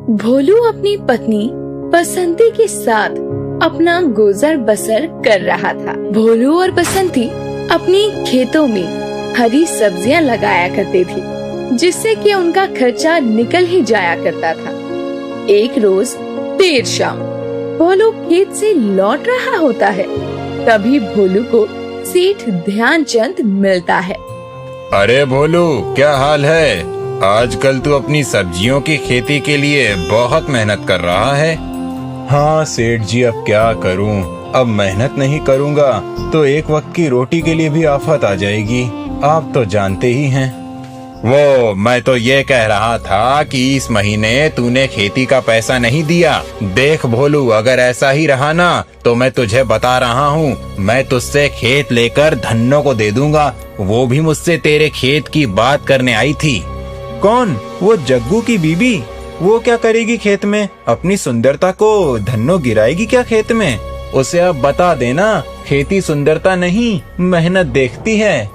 भोलू अपनी पत्नी बसंती के साथ अपना गुजर बसर कर रहा था। भोलू और बसंती अपनी खेतों में हरी सब्जियां लगाया करते थे, जिससे कि उनका खर्चा निकल ही जाया करता था। एक रोज देर शाम भोलू खेत से लौट रहा होता है। तभी भोलू को सेठ ध्यानचंद मिलता है। अरे भोलू, क्या हाल है? आजकल तू अपनी सब्जियों की खेती के लिए बहुत मेहनत कर रहा है। हाँ सेठ जी, अब क्या करूं? अब मेहनत नहीं करूंगा तो एक वक्त की रोटी के लिए भी आफत आ जाएगी। आप तो जानते ही हैं। वो मैं तो ये कह रहा था कि इस महीने तूने खेती का पैसा नहीं दिया। देख भोलू, अगर ऐसा ही रहा ना तो मैं तुझे बता रहा हूँ, मैं तुझसे खेत लेकर धन्नो को दे दूंगा। वो भी मुझसे तेरे खेत की बात करने आई थी। कौन? वो जग्गू की बीबी? वो क्या करेगी खेत में? अपनी सुंदरता को धन्नो गिराएगी क्या खेत में? उसे अब बता देना, खेती सुंदरता नहीं मेहनत देखती है।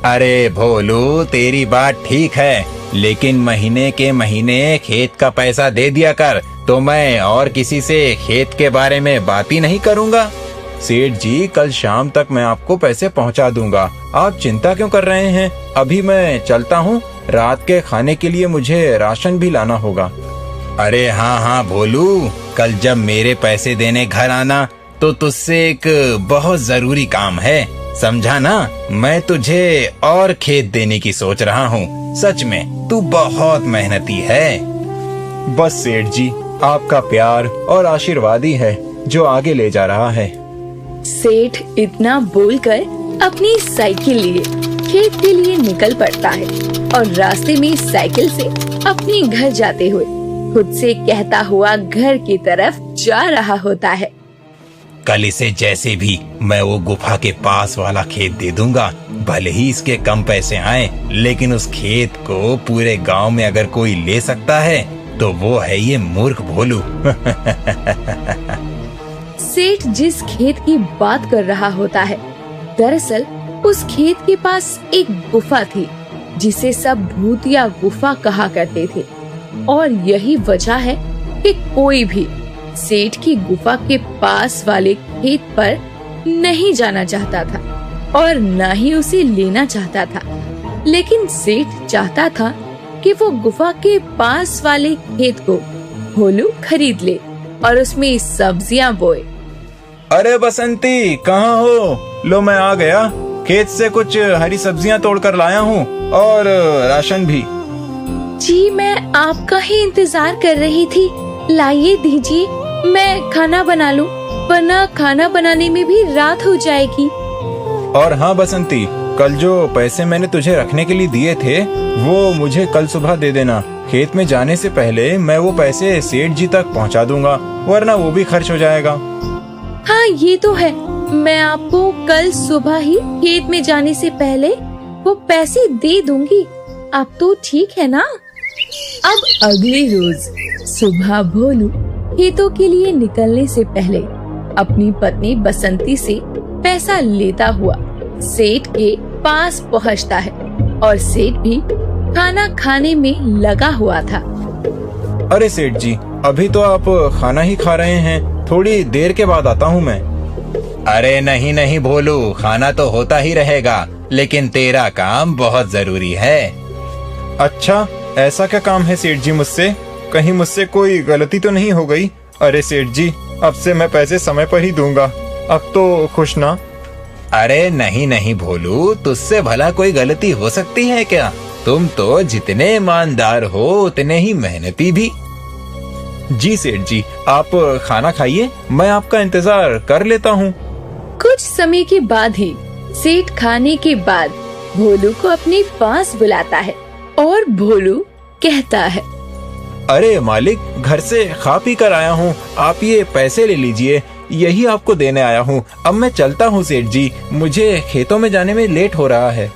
अरे भोलू, तेरी बात ठीक है, लेकिन महीने के महीने खेत का पैसा दे दिया कर, तो मैं और किसी से खेत के बारे में बात ही नहीं करूँगा। सेठ जी, कल शाम तक मैं आपको पैसे पहुंचा दूंगा। आप चिंता क्यों कर रहे हैं? अभी मैं चलता हूँ, रात के खाने के लिए मुझे राशन भी लाना होगा। अरे हाँ हाँ भोलू, कल जब मेरे पैसे देने घर आना तो तुझसे एक बहुत जरूरी काम है, समझा ना? मैं तुझे और खेत देने की सोच रहा हूँ। सच में तू बहुत मेहनती है। बस सेठ जी, आपका प्यार और आशीर्वाद ही है जो आगे ले जा रहा है। सेठ इतना बोलकर अपनी साइकिल लिए खेत के लिए निकल पड़ता है और रास्ते में साइकिल से अपने घर जाते हुए खुद से कहता हुआ घर की तरफ जा रहा होता है। कल इसे जैसे भी मैं वो गुफा के पास वाला खेत दे दूंगा। भले ही इसके कम पैसे आए, लेकिन उस खेत को पूरे गांव में अगर कोई ले सकता है तो वो है ये मूर्ख भोलू। सेठ जिस खेत की बात कर रहा होता है, दरअसल उस खेत के पास एक गुफा थी जिसे सब भूतिया गुफा कहा करते थे, और यही वजह है कि कोई भी सेठ की गुफा के पास वाले खेत पर नहीं जाना चाहता था और न ही उसे लेना चाहता था। लेकिन सेठ चाहता था कि वो गुफा के पास वाले खेत को भोलू खरीद ले और उसमें सब्जियां बोए। अरे बसंती, कहाँ हो? लो मैं आ गया। खेत से कुछ हरी सब्जियां तोड़कर लाया हूँ और राशन भी। जी, मैं आपका ही इंतजार कर रही थी। लाइए दीजिए, मैं खाना बना लूं, वरना खाना बनाने में भी रात हो जाएगी। और हाँ बसंती, कल जो पैसे मैंने तुझे रखने के लिए दिए थे वो मुझे कल सुबह दे देना। खेत में जाने से पहले मैं वो पैसे सेठ जी तक पहुंचा दूंगा, वरना वो भी खर्च हो जाएगा। हाँ ये तो है, मैं आपको कल सुबह ही खेत में जाने से पहले वो पैसे दे दूंगी। अब तो ठीक है ना? अब अगले रोज सुबह भोलू खेतों के लिए निकलने से पहले अपनी पत्नी बसंती से पैसा लेता हुआ सेठ के पास पहुंचता है और सेठ भी खाना खाने में लगा हुआ था। अरे सेठ जी, अभी तो आप खाना ही खा रहे हैं, थोड़ी देर के बाद आता हूँ मैं। अरे नहीं नहीं भोलू, खाना तो होता ही रहेगा, लेकिन तेरा काम बहुत जरूरी है। अच्छा, ऐसा क्या काम है सेठ जी मुझसे? कहीं मुझसे कोई गलती तो नहीं हो गई? अरे सेठ जी, अब से मैं पैसे समय पर ही दूंगा, अब तो खुश ना? अरे नहीं नहीं भोलू, तुझसे भला कोई गलती हो सकती है क्या? तुम तो जितने ईमानदार हो उतने ही मेहनती भी। जी सेठ जी, आप खाना खाइए, मैं आपका इंतजार कर लेता हूँ। कुछ समय के बाद ही सेठ खाने के बाद भोलू को अपने पास बुलाता है और भोलू कहता है, अरे मालिक, घर से खा पी कर आया हूँ, आप ये पैसे ले लीजिए, यही आपको देने आया हूँ। अब मैं चलता हूँ सेठ जी, मुझे खेतों में जाने में लेट हो रहा है।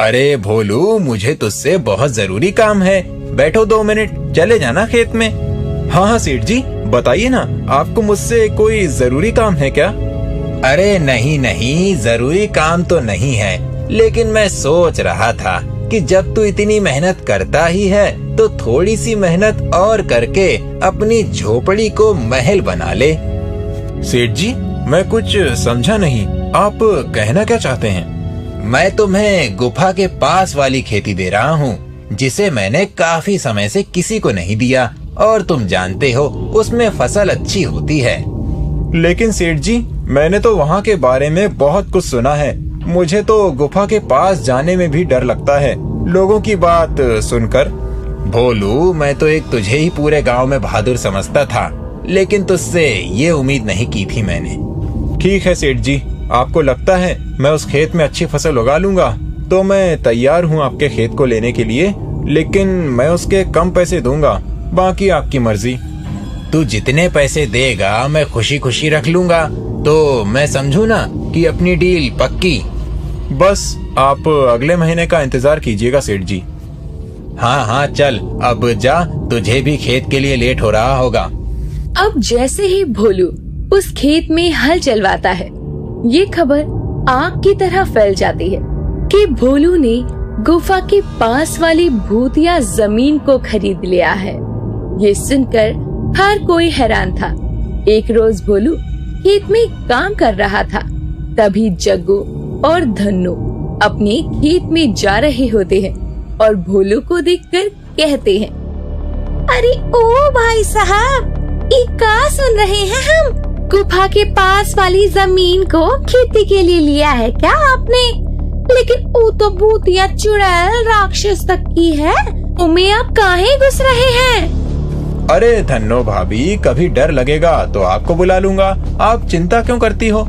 अरे भोलू, मुझे तुझसे बहुत जरूरी काम है, बैठो 2 मिनट, चले जाना खेत में। हाँ हाँ सेठ जी, बताइए ना, आपको मुझसे कोई जरूरी काम है क्या? अरे नहीं नहीं, जरूरी काम तो नहीं है, लेकिन मैं सोच रहा था कि जब तू इतनी मेहनत करता ही है तो थोड़ी सी मेहनत और करके अपनी झोपड़ी को महल बना ले। सेठ जी, मैं कुछ समझा नहीं, आप कहना क्या चाहते हैं? मैं तुम्हें गुफा के पास वाली खेती दे रहा हूँ, जिसे मैंने काफी समय से किसी को नहीं दिया, और तुम जानते हो उसमें फसल अच्छी होती है। लेकिन सेठ जी, मैंने तो वहाँ के बारे में बहुत कुछ सुना है। मुझे तो गुफा के पास जाने में भी डर लगता है, लोगों की बात सुनकर। भोलू, मैं तो एक तुझे ही पूरे गांव में बहादुर समझता था, लेकिन तुझसे ये उम्मीद नहीं की थी मैंने। ठीक है सेठ जी, आपको लगता है मैं उस खेत में अच्छी फसल उगा लूंगा, तो मैं तैयार हूँ आपके खेत को लेने के लिए, लेकिन मैं उसके कम पैसे दूंगा, बाकी आपकी मर्जी। तू जितने पैसे देगा मैं खुशी खुशी रख लूंगा, तो मैं समझू ना कि अपनी डील पक्की। बस आप अगले महीने का इंतजार कीजिएगा सेठ जी। हाँ हाँ, चल अब जा, तुझे भी खेत के लिए लेट हो रहा होगा। अब जैसे ही भोलू उस खेत में हल चलवाता है, ये खबर आग की तरह फैल जाती है कि भोलू ने गुफा के पास वाली भूतिया जमीन को खरीद लिया है। ये सुनकर हर कोई हैरान था। एक रोज भोलू खेत में काम कर रहा था, तभी जग्गू और धन्नो अपने खेत में जा रहे होते हैं और भोलू को देखकर कहते हैं, अरे ओ भाई साहब, ये क्या सुन रहे हैं हम? गुफा के पास वाली जमीन को खेती के लिए लिया है क्या आपने? लेकिन वो तो भूतिया चुड़ैल राक्षस तक की है, उमे आप काहे घुस रहे हैं? अरे धन्नो भाभी, कभी डर लगेगा तो आपको बुला लूंगा, आप चिंता क्यों करती हो?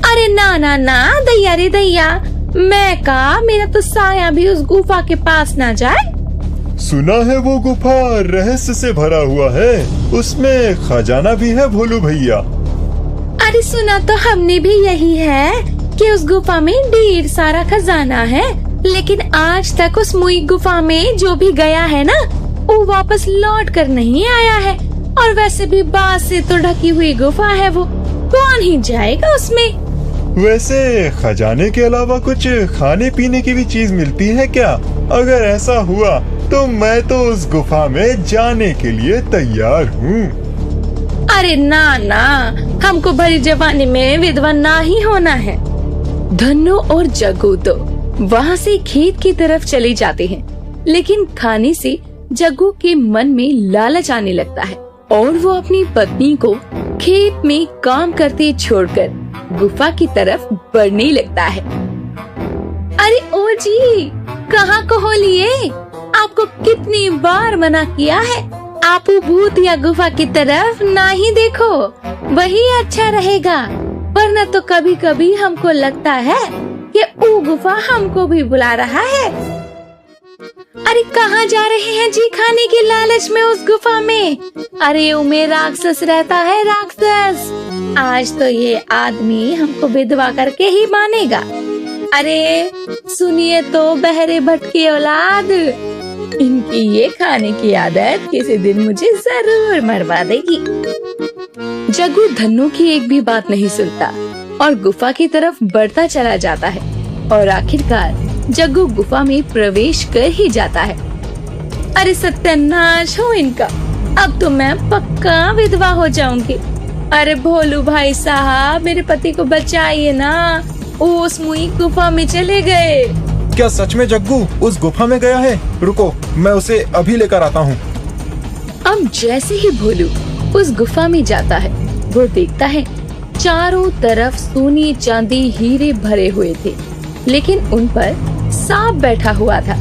अरे ना ना ना दैया रे दैया, मैं का मेरा तो साया भी उस गुफा के पास ना जाए। सुना है वो गुफा रहस्य से भरा हुआ है, उसमें खजाना भी है भोलू भैया। अरे सुना तो हमने भी यही है कि उस गुफा में ढेर सारा खजाना है, लेकिन आज तक उस मुई गुफा में जो भी गया है ना, वो वापस लौट कर नहीं आया है। और वैसे भी बांस से तो ढकी हुई गुफा है, वो कौन ही जाएगा उसमें? वैसे खजाने के अलावा कुछ खाने पीने की भी चीज मिलती है क्या? अगर ऐसा हुआ तो मैं तो उस गुफा में जाने के लिए तैयार हूँ। अरे ना ना, हमको भरी जवानी में विधवा ना ही होना है। धन्नो और जग्गू तो वहाँ से खेत की तरफ चले जाते हैं, लेकिन खाने से जग्गू के मन में लालच आने लगता है और वो अपनी पत्नी को खेत में काम करते छोड़कर गुफा की तरफ बढ़ने लगता है। अरे ओ जी, कहाँ को हो लिए? आपको कितनी बार मना किया है, आप भूत या गुफा की तरफ ना ही देखो, वही अच्छा रहेगा। वरना तो कभी कभी हमको लगता है कि वो गुफा हमको भी बुला रहा है। अरे कहाँ जा रहे हैं जी खाने की लालच में उस गुफा में? अरे उमे राक्षस रहता है, राक्षस। आज तो ये आदमी हमको विधवा करके ही मानेगा। अरे सुनिए तो बहरे भटके औलाद, इनकी ये खाने की आदत किसी दिन मुझे जरूर मरवा देगी। जग्गू धन्नो की एक भी बात नहीं सुनता और गुफा की तरफ बढ़ता चला जाता है और आखिरकार जग्गू गुफा में प्रवेश कर ही जाता है। अरे सत्यानाश हो इनका, अब तो मैं पक्का विधवा हो जाऊंगी। अरे भोलू भाई साहब, मेरे पति को बचाइए ना, उस मुई गुफा में चले गए। क्या सच में जग्गू उस गुफा में गया है? रुको, मैं उसे अभी लेकर आता हूँ। अब जैसे ही भोलू उस गुफा में जाता है, वो देखता है चारों तरफ सोने चांदी हीरे भरे हुए थे, लेकिन उन पर सांप बैठा हुआ था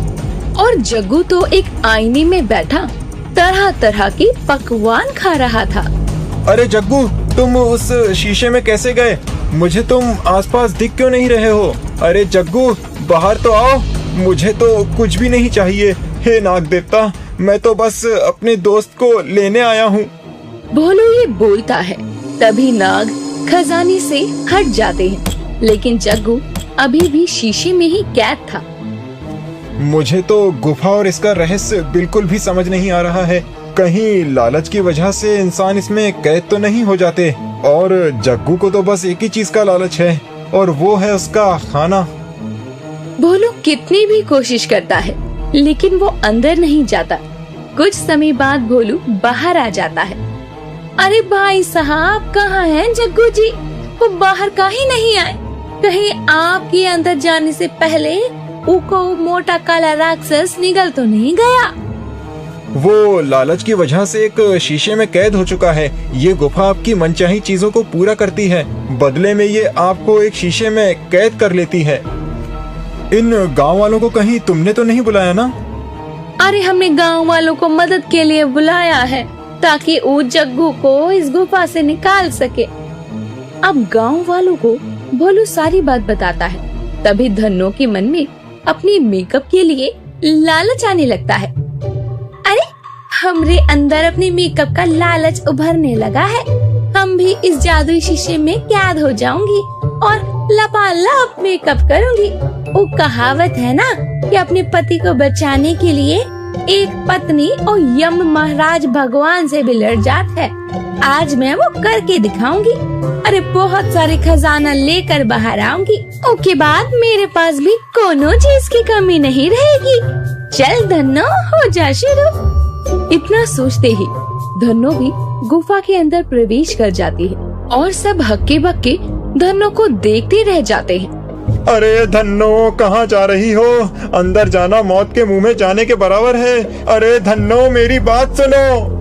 और जग्गू तो एक आईने में बैठा तरह तरह के पकवान खा रहा था। अरे जग्गू, तुम उस शीशे में कैसे गए? मुझे तुम आसपास दिख क्यों नहीं रहे हो? अरे जग्गू, बाहर तो आओ, मुझे तो कुछ भी नहीं चाहिए। हे नाग देवता, मैं तो बस अपने दोस्त को लेने आया हूँ। भोलू ये बोलता है, तभी नाग खजाने से हट जाते हैं, लेकिन जग्गू अभी भी शीशे में ही कैद था। मुझे तो गुफा और इसका रहस्य बिल्कुल भी समझ नहीं आ रहा है। कहीं लालच की वजह से इंसान इसमें कैद तो नहीं हो जाते? और जग्गू को तो बस एक ही चीज का लालच है, और वो है उसका खाना। भोलू कितनी भी कोशिश करता है, लेकिन वो अंदर नहीं जाता। कुछ समय बाद भोलू बाहर आ जाता है। अरे भाई साहब, कहाँ हैं जग्गू जी? वो बाहर काहे नहीं आए? कहीं आपके अंदर जाने से पहले उको मोटा काला राक्षस निगल तो नहीं गया? वो लालच की वजह से एक शीशे में कैद हो चुका है। ये गुफा आपकी मनचाही चीजों को पूरा करती है, बदले में ये आपको एक शीशे में कैद कर लेती है। इन गांव वालों को कहीं तुमने तो नहीं बुलाया ना? अरे हमने गांव वालों को मदद के लिए बुलाया है ताकि वो जग्गू को इस गुफा से निकाल सके। अब गांव वालों को भोलू सारी बात बताता है। तभी धन्नो के मन में अपनी मेकअप के लिए लालच आने लगता है। अरे हमरे अंदर अपने मेकअप का लालच उभरने लगा है। हम भी इस जादुई शीशे में कैद हो जाऊंगी और लपालप मेकअप करूंगी। वो कहावत है ना कि अपने पति को बचाने के लिए एक पत्नी और यम महाराज भगवान से भी लड़ जात है। आज मैं वो करके दिखाऊंगी। अरे बहुत सारे खजाना लेकर बाहर आऊंगी। उसके बाद मेरे पास भी कोनो चीज की कमी नहीं रहेगी। चल धन्नो, हो जा शुरू। इतना सोचते ही धन्नो भी गुफा के अंदर प्रवेश कर जाती है और सब हक्के बक्के धन्नो को देखते रह जाते हैं। अरे धन्नो, कहाँ जा रही हो? अंदर जाना मौत के मुंह में जाने के बराबर है। अरे धन्नो, मेरी बात सुनो।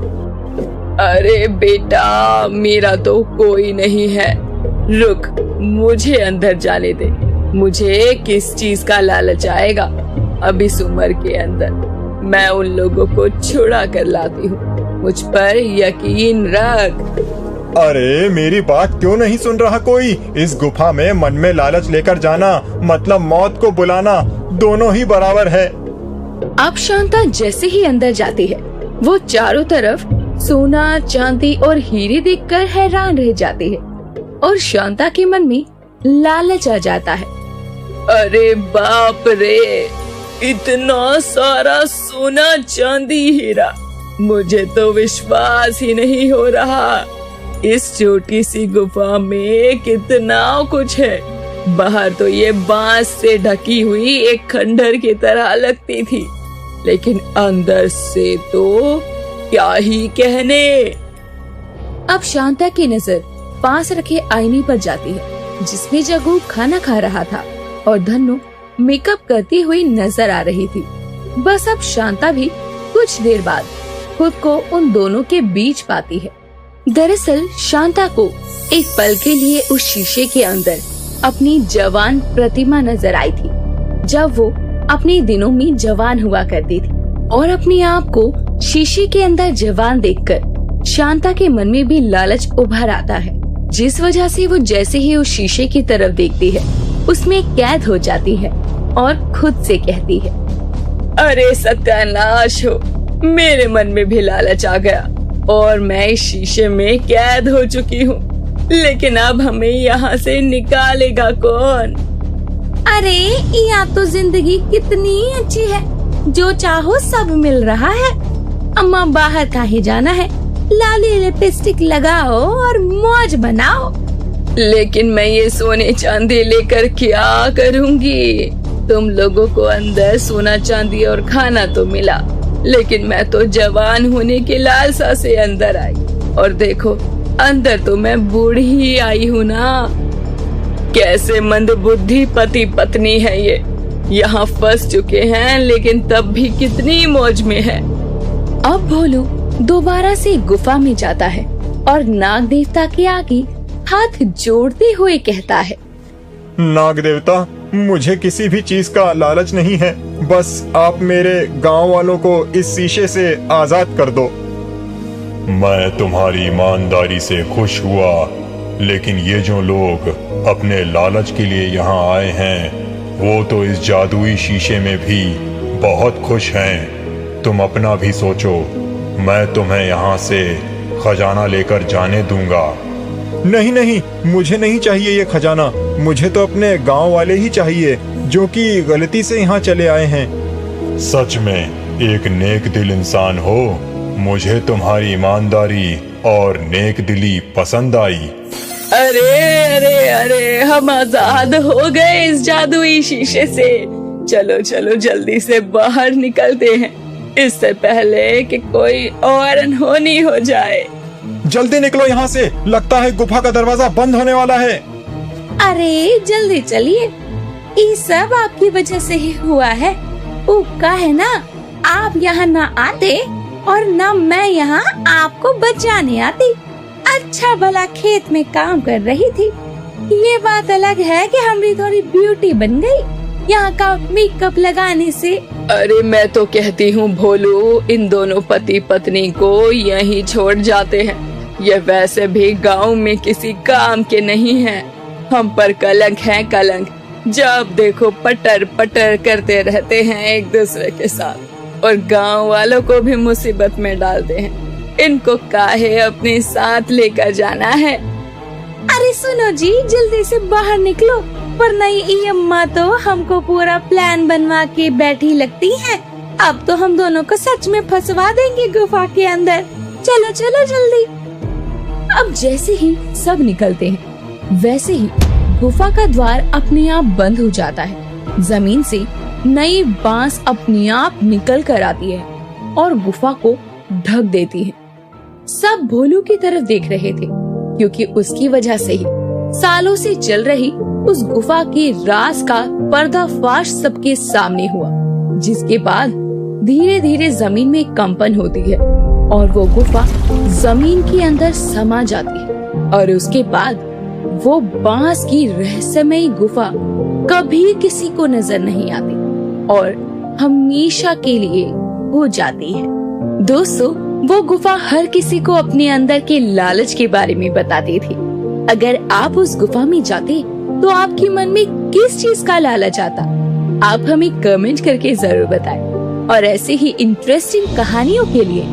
अरे बेटा, मेरा तो कोई नहीं है। रुक, मुझे अंदर जाने दे। मुझे किस चीज का लालच आएगा? अब इस उम्र के अंदर मैं उन लोगों को छुड़ा कर लाती हूँ। मुझ पर यकीन रख। अरे मेरी बात क्यों नहीं सुन रहा कोई? इस गुफा में मन में लालच लेकर जाना मतलब मौत को बुलाना, दोनों ही बराबर है। अब शांता जैसे ही अंदर जाती है, वो चारों तरफ सोना, चांदी और हीरे देखकर हैरान रह जाती है और शांता के मन में लालच आ जाता है। अरे बाप रे, इतना सारा सोना, चांदी, हीरा, मुझे तो विश्वास ही नहीं हो रहा। इस छोटी सी गुफा में कितना कुछ है। बाहर तो ये बांस से ढकी हुई एक खंडर की तरह लगती थी, लेकिन अंदर से तो क्या ही कहने। अब शांता की नजर पास रखे आईने पर जाती है जिसमें जग्गू खाना खा रहा था और धन्नो मेकअप करती हुई नजर आ रही थी। बस अब शांता भी कुछ देर बाद खुद को उन दोनों के बीच पाती है। दरअसल शांता को एक पल के लिए उस शीशे के अंदर अपनी जवान प्रतिमा नजर आई थी, जब वो अपने दिनों में जवान हुआ करती थी। और अपने आप को शीशे के अंदर जवान देखकर शांता के मन में भी लालच उभर आता है, जिस वजह से वो जैसे ही उस शीशे की तरफ देखती है उसमें कैद हो जाती है और खुद से कहती है, अरे सत्यानाश हो, मेरे मन में भी लालच आ गया और मैं इस शीशे में कैद हो चुकी हूँ। लेकिन अब हमें यहाँ से निकालेगा कौन? अरे यहाँ तो जिंदगी कितनी अच्छी है, जो चाहो सब मिल रहा है। अम्मा बाहर काहे जाना है, लाली लिपस्टिक लगाओ और मौज बनाओ। लेकिन मैं ये सोने चांदी लेकर क्या करूँगी? तुम लोगों को अंदर सोना चांदी और खाना तो मिला, लेकिन मैं तो जवान होने की लालसा से अंदर आई और देखो अंदर तो मैं बूढ़ी ही आई हूँ ना। कैसे मंदबुद्धि पति पत्नी है ये, यहाँ फंस चुके हैं लेकिन तब भी कितनी मौज में है। अब भोलू दोबारा से गुफा में जाता है और नाग देवता के आगे हाथ जोड़ते हुए कहता है, नाग देवता, मुझे किसी भी चीज का लालच नहीं है, बस आप मेरे गांव वालों को इस शीशे से आजाद कर दो। मैं तुम्हारी ईमानदारी से खुश हुआ, लेकिन ये जो लोग अपने लालच के लिए यहाँ आए हैं वो तो इस जादुई शीशे में भी बहुत खुश हैं। तुम अपना भी सोचो, मैं तुम्हें यहाँ से खजाना लेकर जाने दूंगा। नहीं नहीं, मुझे नहीं चाहिए ये खजाना, मुझे तो अपने गांव वाले ही चाहिए जो कि गलती से यहाँ चले आए हैं। सच में एक नेक दिल इंसान हो, मुझे तुम्हारी ईमानदारी और नेक दिली पसंद आई। अरे अरे अरे, हम आजाद हो गए इस जादुई शीशे से। चलो चलो जल्दी से बाहर निकलते हैं। इससे पहले कि कोई और अनहोनी हो जाए। जल्दी निकलो यहाँ से, लगता है गुफा का दरवाजा बंद होने वाला है। अरे जल्दी चलिए, ये सब आपकी वजह से ही हुआ है। का है ना, आप यहाँ ना आते और ना मैं यहाँ आपको बचाने आती। अच्छा भला खेत में काम कर रही थी। ये बात अलग है कि हमारी थोड़ी ब्यूटी बन गई यहाँ का मेकअप लगाने से। अरे मैं तो कहती हूँ भोलू, इन दोनों पति पत्नी को यहीं छोड़ जाते हैं। ये वैसे भी गांव में किसी काम के नहीं हैं। हम पर कलंक है कलंक। जब देखो पटर पटर करते रहते हैं एक दूसरे के साथ और गांव वालों को भी मुसीबत में डालते हैं। इनको काहे अपने साथ लेकर जाना है। अरे सुनो जी, जल्दी से बाहर निकलो, वरना ये अम्मा तो हमको पूरा प्लान बनवा के बैठी लगती हैं। अब तो हम दोनों को सच में फंसवा देंगे गुफा के अंदर। चलो चलो जल्दी। अब जैसे ही सब निकलते हैं, वैसे ही गुफा का द्वार अपने आप बंद हो जाता है। जमीन से नई बांस अपने आप निकल कर आती है और गुफा को ढक देती है। सब भोलू की तरफ देख रहे थे, क्योंकि उसकी वजह से ही सालों से चल रही उस गुफा के राज का पर्दाफाश सबके सामने हुआ, जिसके बाद धीरे धीरे जमीन में कंपन होती है और वो गुफा जमीन के अंदर समा जाती है। और उसके बाद वो बांस की रहस्यमयी गुफा कभी किसी को नजर नहीं आती और हमेशा के लिए हो जाती है। दोस्तों, वो गुफा हर किसी को अपने अंदर के लालच के बारे में बताती थी। अगर आप उस गुफा में जाते तो आपके मन में किस चीज का लालच आता, आप हमें कमेंट करके जरूर बताएं। और ऐसे ही इंटरेस्टिंग कहानियों के लिए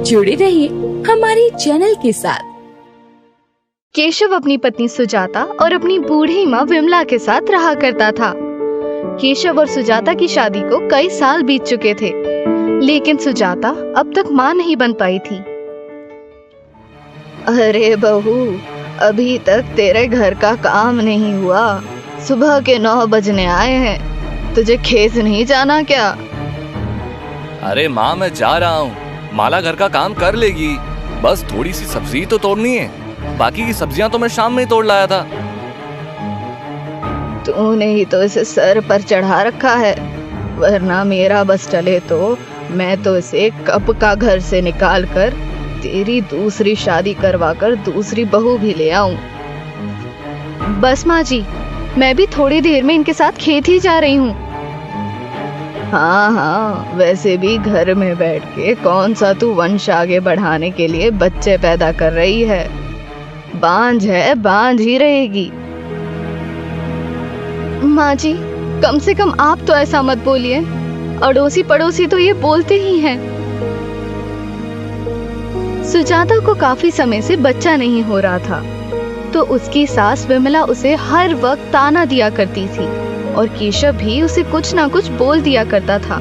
जुड़े रहिए हमारे चैनल के साथ। केशव अपनी पत्नी सुजाता और अपनी बूढ़ी माँ विमला के साथ रहा करता था। केशव और सुजाता की शादी को कई साल बीत चुके थे, लेकिन सुजाता अब तक माँ नहीं बन पाई थी। अरे बहू, अभी तक तेरे घर का काम नहीं हुआ। सुबह के 9 बजने आए हैं, तुझे खेत नहीं जाना क्या? अरे माँ, मैं जा रहा हूँ। माला घर का काम कर लेगी, बस थोड़ी सी सब्जी तो तोड़नी है। बाकी की सब्जियां तो मैं शाम में ही तोड़ लाया था। तूने ही तो इसे सर पर चढ़ा रखा है, वरना मेरा बस चले तो मैं तो इसे कब का घर से निकाल कर तेरी दूसरी शादी करवा कर दूसरी बहू भी ले आऊं। बस माँ जी, मैं भी थोड़ी देर में इनके साथ खेत ही जा रही हूँ। हाँ, वैसे भी घर में बैठ के कौन सा तू वंश आगे बढ़ाने के लिए बच्चे पैदा कर रही है। बांझ है, बांझ ही रहेगी। माँ जी, कम से कम आप तो ऐसा मत बोलिए। अड़ोसी पड़ोसी तो ये बोलते ही हैं। सुजाता को काफी समय से बच्चा नहीं हो रहा था, तो उसकी सास विमला उसे हर वक्त ताना दिया करती थी और केशव भी उसे कुछ ना कुछ बोल दिया करता था।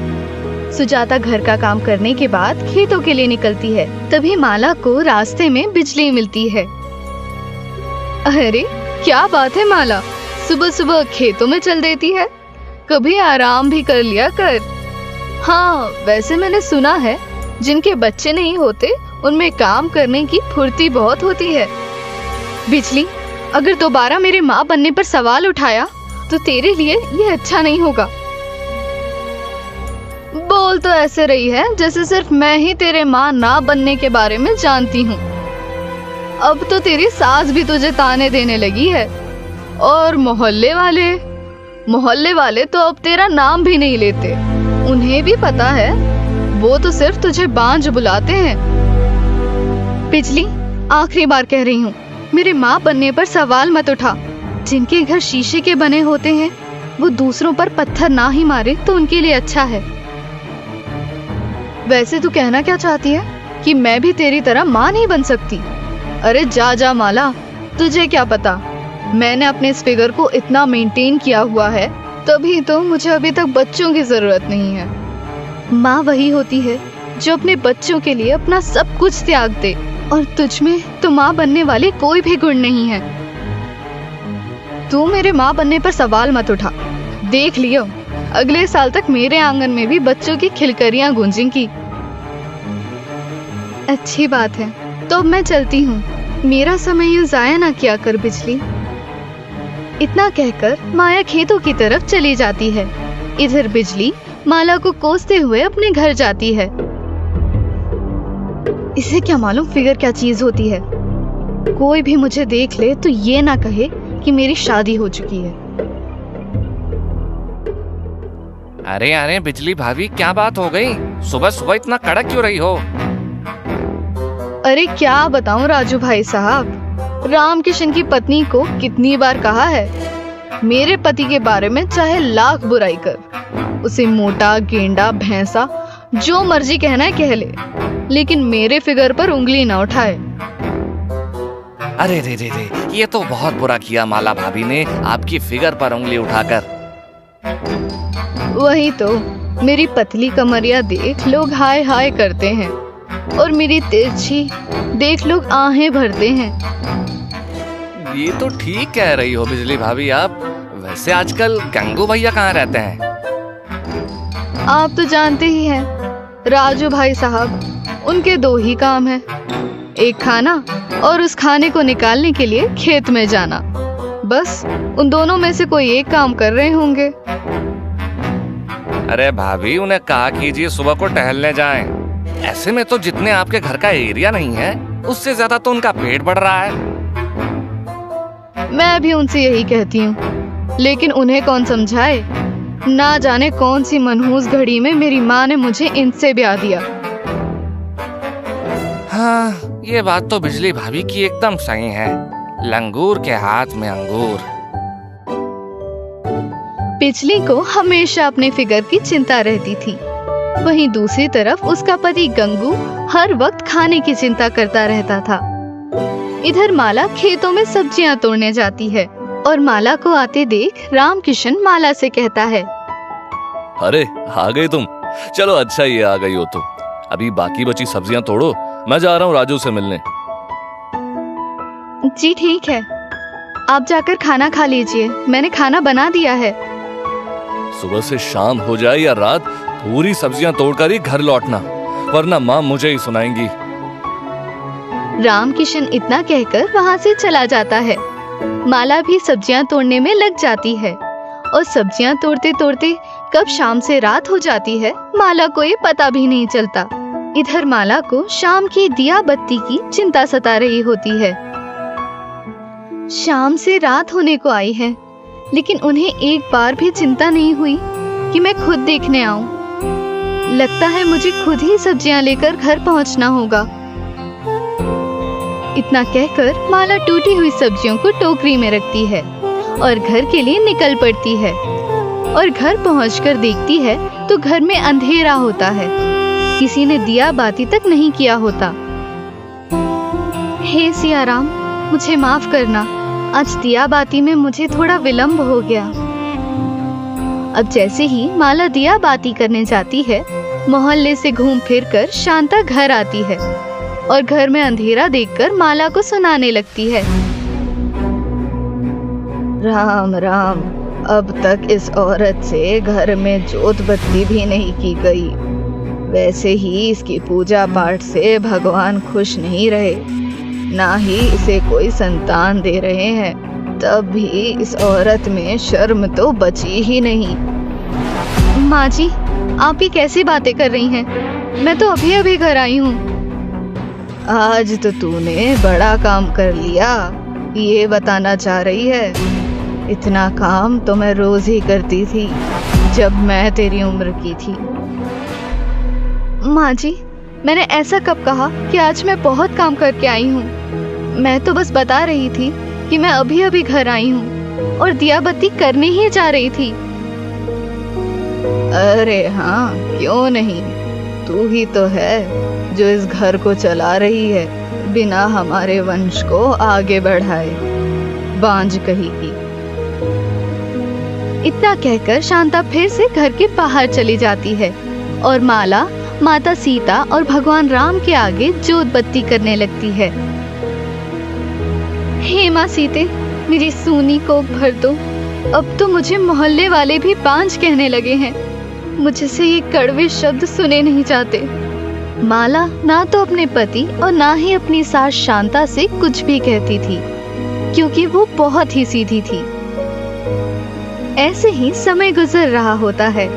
सुजाता घर का काम करने के बाद खेतों के लिए निकलती है, तभी माला को रास्ते में बिजली मिलती है। अरे क्या बात है माला, सुबह सुबह खेतों में चल देती है, कभी आराम भी कर लिया कर। हाँ, वैसे मैंने सुना है जिनके बच्चे नहीं होते उनमें काम करने की फुर्ती बहुत होती है। बिजली, अगर दोबारा मेरे माँ बनने पर सवाल उठाया तो तेरे लिए ये अच्छा नहीं होगा। बोल तो ऐसे रही है जैसे सिर्फ मैं ही तेरे माँ ना बनने के बारे में जानती हूँ। अब तो तेरी सास भी तुझे ताने देने लगी है, और मोहल्ले वाले तो अब तेरा नाम भी नहीं लेते। उन्हें भी पता है, वो तो सिर्फ तुझे बांझ बुलाते हैं। बिजली, आखिरी बार कह रही हूँ, मेरे माँ बनने पर सवाल मत उठा। जिनके घर शीशे के बने होते हैं वो दूसरों पर पत्थर ना ही मारे तो उनके लिए अच्छा है। वैसे तू कहना क्या चाहती है कि मैं भी तेरी तरह माँ नहीं बन सकती? अरे जा जा माला, तुझे क्या पता, मैंने अपने इस फिगर को इतना मेंटेन किया हुआ है, तभी तो मुझे अभी तक बच्चों की जरूरत नहीं है। माँ वही होती है जो अपने बच्चों के लिए अपना सब कुछ त्याग दे, और तुझ में तो माँ बनने वाले कोई भी गुण नहीं है। तू मेरे माँ बनने पर सवाल मत उठा। देख लियो, अगले साल तक मेरे आंगन में भी बच्चों की खिलकरियां गूंजेंगी अच्छी बात है, तो अब मैं चलती हूँ। मेरा समय यूं जाया ना किया कर बिजली। इतना कहकर माया खेतों की तरफ चली जाती है। इधर बिजली माला को कोसते हुए अपने घर जाती है। इसे क्या मालूम फिगर क्या चीज होती है। कोई भी मुझे देख ले तो ये ना कहे कि मेरी शादी हो चुकी है। अरे अरे बिजली भाभी, क्या बात हो गई? सुबह सुबह इतना कड़क क्यों रही हो? अरे क्या बताऊं राजू भाई साहब, रामकिशन की पत्नी को कितनी बार कहा है, मेरे पति के बारे में चाहे लाख बुराई कर, उसे मोटा, गेंडा, भैंसा, जो मर्जी कहना है कह ले, लेकिन मेरे फिगर पर उंगली ना उठाए। अरे रे रे रे, ये तो बहुत बुरा किया माला भाभी ने आपकी फिगर पर उंगली उठाकर। वही तो, मेरी पतली कमरिया देख लोग हाय हाय करते हैं और मेरी तिरछी देख लोग आहें भरते हैं। ये तो ठीक कह रही हो बिजली भाभी आप। वैसे आजकल गंगू भैया कहाँ रहते हैं? आप तो जानते ही हैं राजू भाई साहब, उनके दो ही काम है, एक खाना और उस खाने को निकालने के लिए खेत में जाना। बस उन दोनों में से कोई एक काम कर रहे होंगे। अरे भाभी, उन्हें कहा कीजिए सुबह को टहलने जाएं। ऐसे में तो जितने आपके घर का एरिया नहीं है, उससे ज्यादा तो उनका पेट बढ़ रहा है। मैं भी उनसे यही कहती हूँ, लेकिन उन्हें कौन समझाए। ना जाने कौन सी मनहूस घड़ी में मेरी माँ ने मुझे इनसे ब्याह दिया। हाँ, ये बात तो बिजली भाभी की एकदम सही है। लंगूर के हाथ में अंगूर। बिजली को हमेशा अपने फिगर की चिंता रहती थी। वहीं दूसरी तरफ उसका पति गंगू हर वक्त खाने की चिंता करता रहता था। इधर माला खेतों में सब्जियां तोड़ने जाती है और माला को आते देख रामकिशन माला से कहता है, अरे आ गई तुम, चलो अच्छा ये आ गई हो तो। अभी बाकी बची सब्जियां तोड़ो, मैं जा रहा हूँ राजू से मिलने। जी ठीक है, आप जाकर खाना खा लीजिए, मैंने खाना बना दिया है। सुबह से शाम हो जाए या रात, पूरी सब्जियां तोड़कर ही घर लौटना, वरना माँ मुझे ही सुनाएंगी। रामकिशन इतना कहकर वहाँ से चला जाता है। माला भी सब्जियां तोड़ने में लग जाती है और सब्जियां तोड़ते तोड़ते कब शाम से रात हो जाती है, माला को ये पता भी नहीं चलता। इधर माला को शाम की दिया बत्ती की चिंता सता रही होती है। शाम से रात होने को आई है, लेकिन उन्हें एक बार भी चिंता नहीं हुई कि मैं खुद देखने आऊं। लगता है मुझे खुद ही सब्जियां लेकर घर पहुंचना होगा। इतना कहकर माला टूटी हुई सब्जियों को टोकरी में रखती है और घर के लिए निकल पड़ती है। और घर पहुंचकर देखती है तो घर में अंधेरा होता है, किसी ने दिया बाती तक नहीं किया होता। हे सिया राम, मुझे माफ करना, आज दिया बाती में मुझे थोड़ा विलंब हो गया। अब जैसे ही माला दिया बाती करने जाती है, मोहल्ले से घूम फिर कर शांता घर आती है और घर में अंधेरा देखकर माला को सुनाने लगती है, राम राम, अब तक इस औरत से घर में जोत बत्ती भी नहीं की गई। वैसे ही इसकी पूजा पाठ से भगवान खुश नहीं रहे, ना ही इसे कोई संतान दे रहे हैं, तब भी इस औरत में शर्म तो बची ही नहीं। माँ जी, आप ही कैसी बातें कर रही हैं? मैं तो अभी अभी घर आई हूँ। आज तो तूने बड़ा काम कर लिया, ये बताना चाह रही है? इतना काम तो मैं रोज ही करती थी जब मैं तेरी उम्र की थी। माँ जी, मैंने ऐसा कब कहा कि आज मैं बहुत काम करके आई हूँ? मैं तो बस बता रही थी कि मैं अभी अभी घर आई हूँ और दिया बत्ती करने ही जा रही थी। अरे हाँ, क्यों नहीं, तू ही तो है जो इस घर को चला रही है, बिना हमारे वंश को आगे बढ़ाए, बांझ कही की। इतना कहकर शांता फिर से घर के बाहर चली जाती है और माला माता सीता और भगवान राम के आगे जोत बत्ती करने लगती है। हे माँ सीते, मेरी सूनी को भर दो, अब तो मुझे मोहल्ले वाले भी बांझ कहने लगे हैं। मुझसे ये कड़वे शब्द सुने नहीं जाते। माला ना तो अपने पति और ना ही अपनी सास शांता से कुछ भी कहती थी, क्योंकि वो बहुत ही सीधी थी। ऐसे ही समय गुजर रहा होता है।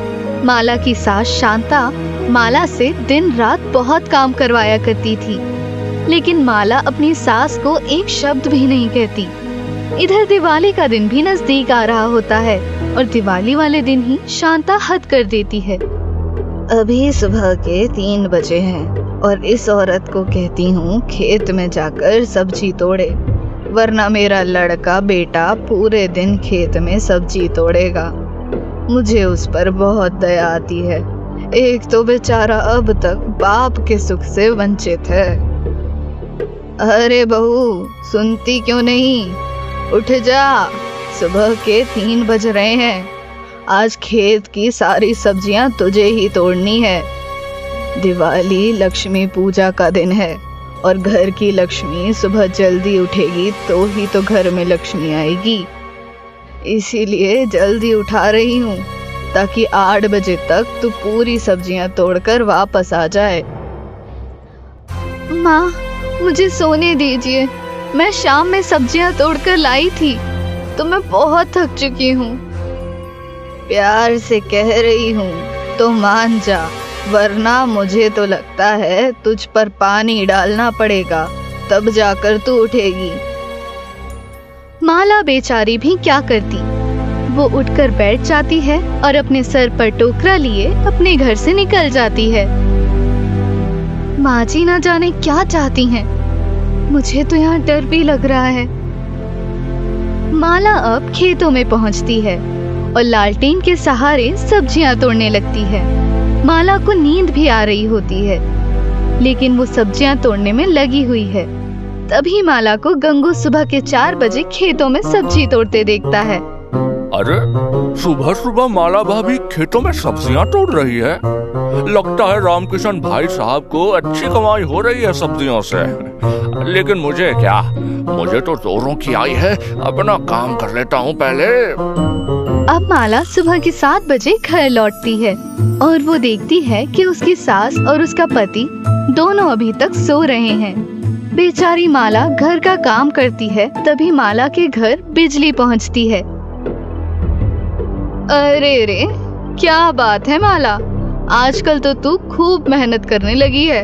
माला की सास शांता माला से दिन रात बहुत काम करवाया करती थी, लेकिन माला अपनी सास को एक शब्द भी नहीं कहती। इधर दिवाली का दिन भी नजदीक आ रहा होता है और दिवाली वाले दिन ही शांता हद कर देती है। अभी सुबह के 3 बजे हैं और इस औरत को कहती हूँ खेत में जाकर सब्जी तोड़े, वरना मेरा लड़का बेटा पूरे दिन खेत में सब्जी तोड़ेगा। मुझे उस पर बहुत दया आती है। एक तो बेचारा अब तक बाप के सुख से वंचित है। अरे बहू, सुनती क्यों नहीं? उठ जा, सुबह के 3 बज रहे हैं। आज खेत की सारी सब्जियां तुझे ही तोड़नी है। दिवाली लक्ष्मी पूजा का दिन है और घर की लक्ष्मी सुबह जल्दी उठेगी तो ही तो घर में लक्ष्मी आएगी। इसीलिए जल्दी उठा रही हूँ ताकि 8 बजे तक तू पूरी सब्जियां तोड़कर वापस आ जाए। माँ, मुझे सोने दीजिए। मैं शाम में सब्जियां तोड़कर लाई थी तो मैं बहुत थक चुकी हूँ। प्यार से कह रही हूँ तो मान जा, वरना मुझे तो लगता है तुझ पर पानी डालना पड़ेगा, तब जाकर तू उठेगी। माला बेचारी भी क्या करती, वो उठकर बैठ जाती है और अपने सर पर टोकरा लिए अपने घर से निकल जाती है। माँ जी ना जाने क्या चाहती हैं। मुझे तो यहाँ डर भी लग रहा है। माला अब खेतों में पहुँचती है और लालटेन के सहारे सब्जियां तोड़ने लगती है। माला को नींद भी आ रही होती है, लेकिन वो सब्जियां तोड़ने में लगी हुई है। तभी माला को गंगू सुबह के 4 बजे खेतों में सब्जी तोड़ते देखता है। अरे, सुबह सुबह माला भाभी खेतों में सब्जियां तोड़ रही है। लगता है रामकिशन भाई साहब को अच्छी कमाई हो रही है सब्जियों से। लेकिन मुझे क्या, मुझे तो जोरों की आई है। अपना काम कर लेता हूँ पहले। अब माला सुबह के 7 बजे घर लौटती है और वो देखती है कि उसकी सास और उसका पति दोनों अभी तक सो रहे हैं। बेचारी माला घर का काम करती है, तभी माला के घर बिजली पहुंचती है। अरे रे, क्या बात है माला, आजकल तो तू खूब मेहनत करने लगी है।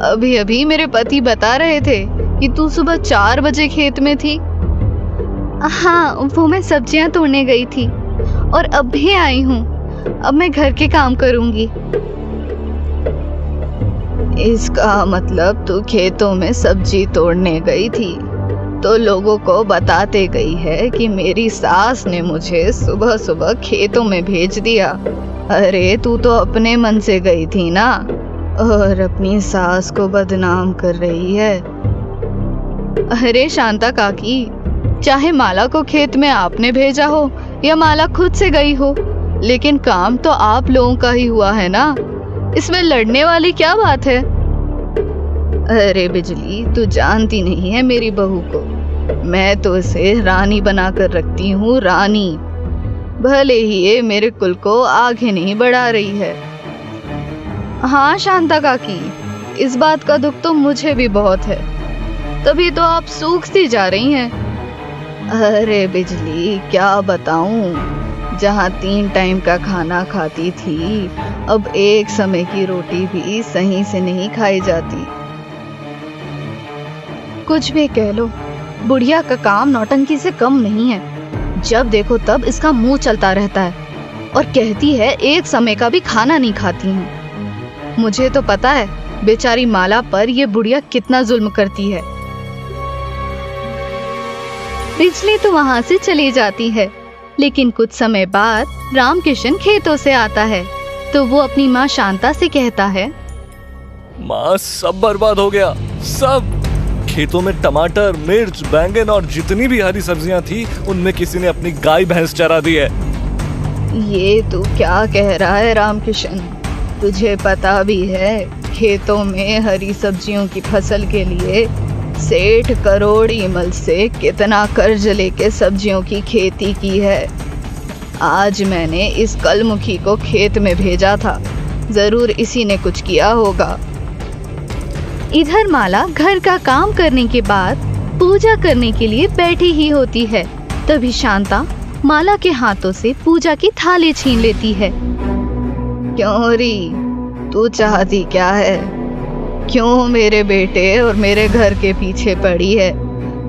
अभी अभी मेरे पति बता रहे थे कि तू सुबह 4 बजे खेत में थी। हाँ, वो मैं सब्जियां तोड़ने गई थी और अब भी आई हूँ। अब मैं घर के काम करूँगी। इसका मतलब तू खेतों में सब्जी तोड़ने गई थी तो लोगों को बताते गई है कि मेरी सास ने मुझे सुबह सुबह खेतों में भेज दिया। अरे तू तो अपने मन से गई थी ना, और अपनी सास को बदनाम कर रही है। अरे शांता काकी, चाहे माला को खेत में आपने भेजा हो या माला खुद से गई हो, लेकिन काम तो आप लोगों का ही हुआ है ना। इसमें लड़ने वाली क्या बात है? अरे बिजली, तू जानती नहीं है मेरी बहू को। मैं तो इसे रानी बनाकर रखती हूँ, रानी। भले ही ये मेरे कुल को आगे नहीं बढ़ा रही है। हाँ शांता काकी, इस बात का दुख तो मुझे भी बहुत है, तभी तो आप सूखती जा रही हैं। अरे बिजली, क्या बताऊं, जहाँ 3 टाइम का खाना खाती थी, अब एक समय की रोटी भी सही से नहीं खाई जाती। कुछ भी कह लो, बुढ़िया का काम नौटंकी से कम नहीं है। जब देखो तब इसका मुंह चलता रहता है और कहती है एक समय का भी खाना नहीं खाती हूँ। मुझे तो पता है बेचारी माला पर ये बुढ़िया कितना जुल्म करती है। बिजली तो वहाँ से चली जाती है, लेकिन कुछ समय बाद रामकिशन खेतों से आता है तो वो अपनी माँ शांता से कहता है, माँ सब बर्बाद हो गया, सब। खेतों में टमाटर, मिर्च, बैंगन और जितनी भी हरी सब्जियां थी उनमें किसी ने अपनी गाय भैंस चरा दी है। ये तू क्या कह रहा है रामकिशन? तुझे पता भी है खेतों में हरी सब्जियों की फसल के लिए सेठ करोड़ीमल से कितना कर्ज लेके सब्जियों की खेती की है। आज मैंने इस कलमुखी को खेत में भेजा था, जरूर इसी ने कुछ किया होगा। इधर माला घर का काम करने के बाद पूजा करने के लिए बैठी ही होती है। तभी शांता माला के हाथों से पूजा की थाली छीन लेती है। क्यों री, तू चाहती क्या है? क्यों मेरे बेटे और मेरे घर के पीछे पड़ी है?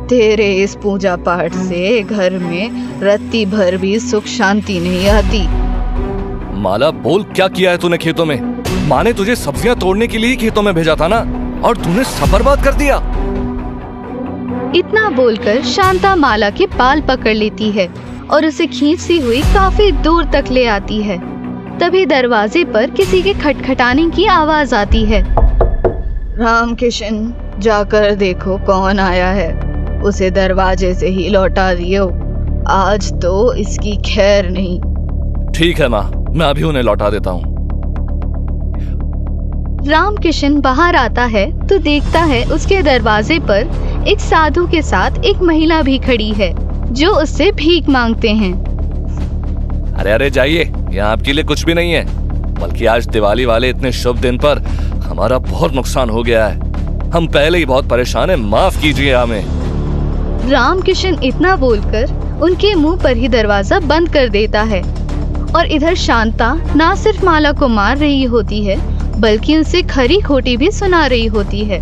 तेरे इस पूजा पाठ से घर में रत्ती भर भी सुख शांति नहीं आती। माला बोल, क्या किया है तूने खेतों में? माँ ने तुझे सब्जियां तोड़ने के लिए खेतों में भेजा था ना, और तूने सब बर्बाद कर दिया। इतना बोलकर शांता माला के बाल पकड़ लेती है और उसे खींचती हुई काफी दूर तक ले आती है। तभी दरवाजे पर किसी के खटखटाने की आवाज आती है। रामकिशन, जाकर देखो कौन आया है, उसे दरवाजे से ही लौटा दियो, आज तो इसकी खैर नहीं। ठीक है माँ, मैं अभी उन्हें लौटा देता हूँ। रामकिशन बाहर आता है तो देखता है उसके दरवाजे पर एक साधु के साथ एक महिला भी खड़ी है जो उससे भीख मांगते हैं। अरे अरे जाइए, यहाँ आपके लिए कुछ भी नहीं है, बल्कि आज दिवाली वाले इतने शुभ दिन पर हमारा बहुत नुकसान हो गया है। हम पहले ही बहुत परेशान हैं, माफ कीजिए हमें। रामकिशन इतना बोलकर उनके मुंह पर ही दरवाजा बंद कर देता है। और इधर शांता ना सिर्फ माला को मार रही होती है बल्कि उनसे खरी खोटी भी सुना रही होती है।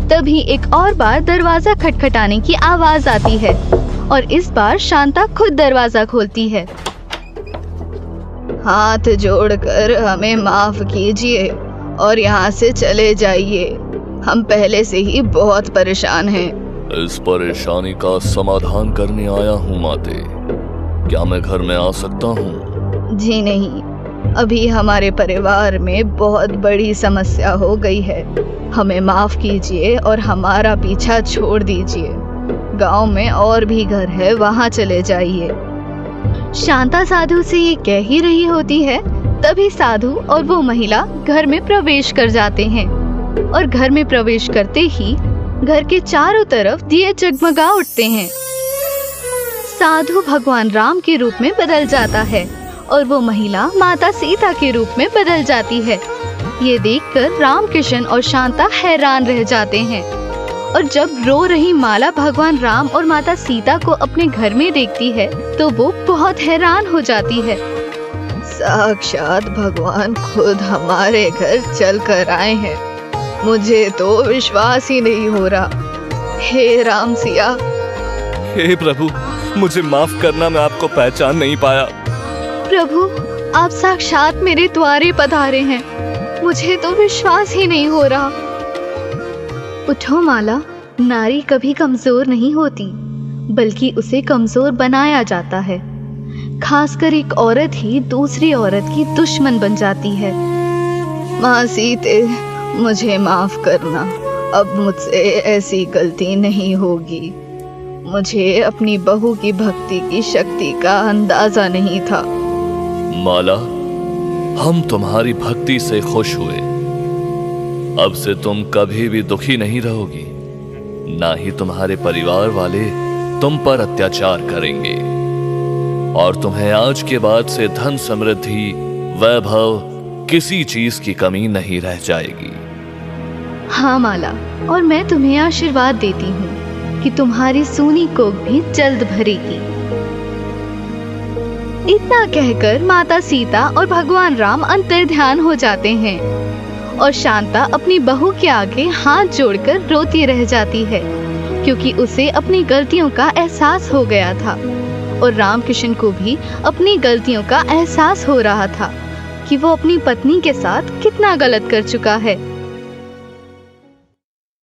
तभी एक और बार दरवाजा खटखटाने की आवाज आती है और इस बार शांता खुद दरवाजा खोलती है। हाथ जोड़कर हमें माफ कीजिए और यहाँ से चले जाइए, हम पहले से ही बहुत परेशान हैं। इस परेशानी का समाधान करने आया हूँ माते, क्या मैं घर में आ सकता हूँ? जी नहीं, अभी हमारे परिवार में बहुत बड़ी समस्या हो गई है, हमें माफ कीजिए और हमारा पीछा छोड़ दीजिए। गांव में और भी घर है, वहाँ चले जाइए। शांता साधु से ये कह ही रही होती है, तभी साधु और वो महिला घर में प्रवेश कर जाते हैं और घर में प्रवेश करते ही घर के चारों तरफ दिए जगमगा उठते हैं। साधु भगवान राम के रूप में बदल जाता है और वो महिला माता सीता के रूप में बदल जाती है। ये देखकर रामकिशन और शांता हैरान रह जाते हैं और जब रो रही माला भगवान राम और माता सीता को अपने घर में देखती है तो वो बहुत हैरान हो जाती है। साक्षात भगवान खुद हमारे घर चल कर आए हैं, मुझे तो विश्वास ही नहीं हो रहा। हे राम सिया। हे प्रभु, मुझे माफ करना, मैं आपको पहचान नहीं पाया। प्रभु, आप साक्षात मेरे द्वारे पधारे हैं, मुझे तो विश्वास ही नहीं हो रहा। उठो माला, नारी कभी कमजोर नहीं होती बल्कि उसे कमजोर बनाया जाता है। खासकर एक औरत ही दूसरी औरत की दुश्मन बन जाती है। माँ सीते, मुझे माफ करना, अब मुझसे ऐसी गलती नहीं होगी। मुझे अपनी बहू की भक्ति की शक्ति का अंदाजा नहीं था। माला, हम तुम्हारी भक्ति से खुश हुए। अब से तुम कभी भी दुखी नहीं रहोगी, ना ही तुम्हारे परिवार वाले तुम पर अत्याचार करेंगे और तुम्हें आज के बाद से धन समृद्धि वैभव किसी चीज की कमी नहीं रह जाएगी। हाँ माला, और मैं तुम्हें आशीर्वाद देती हूँ कि तुम्हारी सूनी कोख भी जल्द भरेगी। इतना कहकर माता सीता और भगवान राम अंतर्ध्यान हो जाते हैं और शांता अपनी बहू के आगे हाथ जोड़कर रोती रह जाती है क्योंकि उसे अपनी गलतियों का एहसास हो गया था और रामकिशन को भी अपनी गलतियों का एहसास हो रहा था कि वो अपनी पत्नी के साथ कितना गलत कर चुका है।